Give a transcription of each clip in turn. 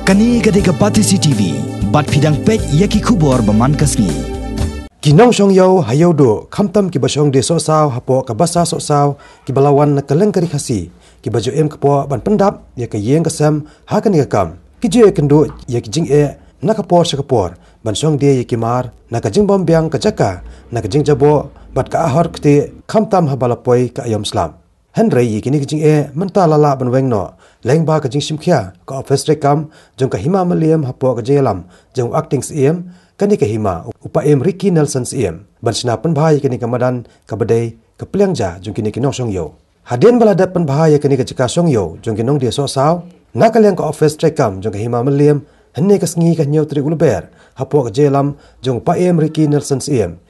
Kani gade kapati CCTV, bat pidang pek yaki kubor baman kasni. Kinong song yo Ïewduh kamtam ki basong de Sohsaw hapo kabasa Sohsaw ki balawan na kaleng kari khasi ki baju em kapo ban pendap ya ka yeng kasam ha kan ka kam ki je kendo ya ki jing na kapor sakapor ban song de ya ki mar na ka jing bom biang ka Jaka na ka jing jabo bat ka Ahor Ktieh kamtam ha balapoi ka ayam slam Henry yi kini jing menta lala ban weng no leng ba ka jing simkhia ka office rekam jong ka hima maliam hapo ka jelam jong acting kani ka hima upa Ricky Nelson ban sina penbahaya kani ka madan ka badai ka Biang jong kini kinong song yo hadien balada penbahaya kani ka Jaka song yo jong kinong dia Sohsaw na kalyang ka office trekam jong ka hima maliam henne ka sngi ka nyau tri ulber hapo ka jelam jong upa Ricky Nelson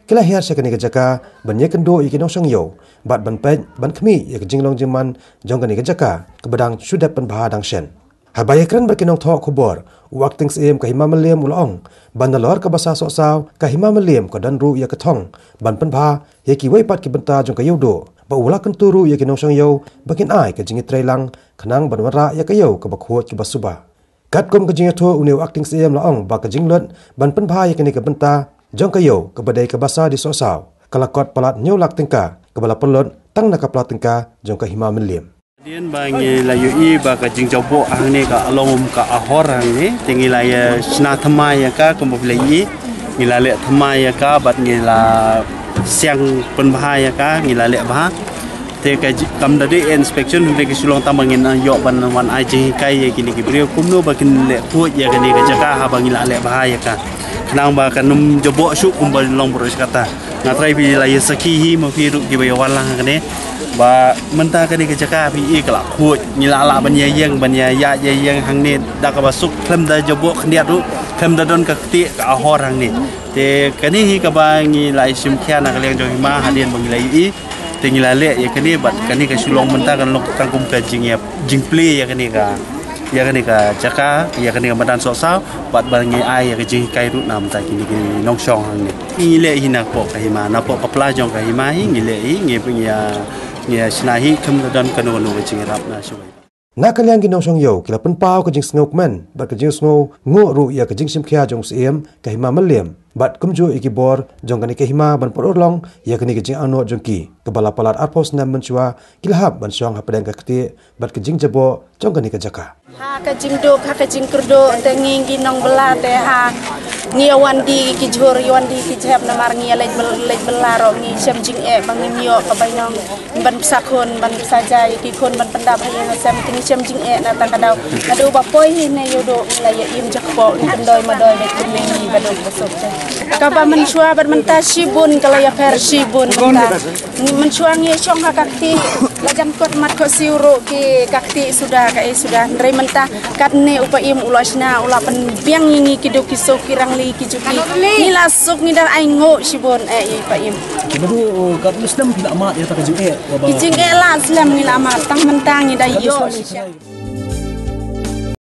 kila hiar sa kani ka Jaka ban ye kendo ikinong song yo bat ban pet ban khmi ya ka jinglong jiman jong kani ka Jaka ka badang sudah penbaha dang shen habaya kran berkinong thok khubor wakting ka hima maliam ulong bandalor ka basa Sohsaw ka hima maliam ka danru ya ka thong ban penbha ye ki weipat ki benta jong ka Ïewduh ba ula kan turu ya kinong song yo bakin ai ka jingi trailang khanang banwara ya ka yo ka bakhot ki basuba kat kom ka jingi tho unew acting laong ba ka jinglot ban penbha ya kani ka benta jong ka yo ka badai ka basa di Sohsaw kalakot palat nyau lak tingka ka bala pelot tang na ka plat tingka jong ka hima maliam Dian bangi la yui ba ka jing jobo ang ni ka along ka Ahor ang ni tingi la ya sna thamai ya ka ko mobilai ngila le thamai ya ka bat ngila siang penbahaya ka ngila le ba te ka kam dadi inspection de ki sulong tamangin yo ban wan ai ji kai ya kini ki brio kumno ba kin le pu ya ka ni ka Jaka ha ba ngila le bahaya ka nang ba ka num jobo su kum ba long boros kata ngatrai bi la ya saki hi mo fi ru ki ba walang ka ni ba menta ka ni ka Jaka bi ikla khu ngila la ban ye yeng ban ya ye yeng hang ni da ka basuk klem da jobo khniat ru klem da don ka Ktieh ka Ahor hang ni te kani hi ka ba ngila sim khia na ka leng jo hima hadien bang ngila i te ngila le ya kani bat kani ka sulong menta kan lok tangkum ka jing play ya kani ka Jaka ya kani ka madan Sohsaw bat bang ngi ai ya ka jing kai ru nam ta kini nong song hang ni ngile hi na po ka hima na po ka pla jong ka hima hi ngile hi ngi punya ya sinahi kem dan kanu jing rap na shuai na kalyang ginong song yo kila penpau ka jing snok men bat ka jing sngo ngo ru ya ka jing simkhia jong ka hima maliam bat kumju ikibor jong kani ka hima ban porolong ya kani ka jing ano jong ki ka bala palat arpos nam menchua kilhab ban song hapadang ka Ktieh bat ka jing jabo jong kani ka Jaka ha ka jing dok ha ka jing kurdo te nging ginong bela te ha ngiawan di ki jhor yawan di ki jhab na mar ngia lej belaro ngi sem jing bang ngio ka bainong ban sakon ban saja ki kon ban pendap ha yang sem tingi sem jing na ta kadau adu ba poi hi ne Ïewduh la ya im jakpo ni kendoi madoi be kuning ba dok besok Kaba menshua bermenta sibun kalau ya per sibun menshua ngi chong ha Ktieh lajam kot mat ko siuro ki Ktieh sudah ndrei menta katne upa im ulasna ula pen Biang ngi kiduk kiso kirang li kijuki ni lasuk ni dar ai ngo sibun upa im kibaru kat muslim tidak amat ya tak kiju kijing la islam ni la amat tang mentang ni da yo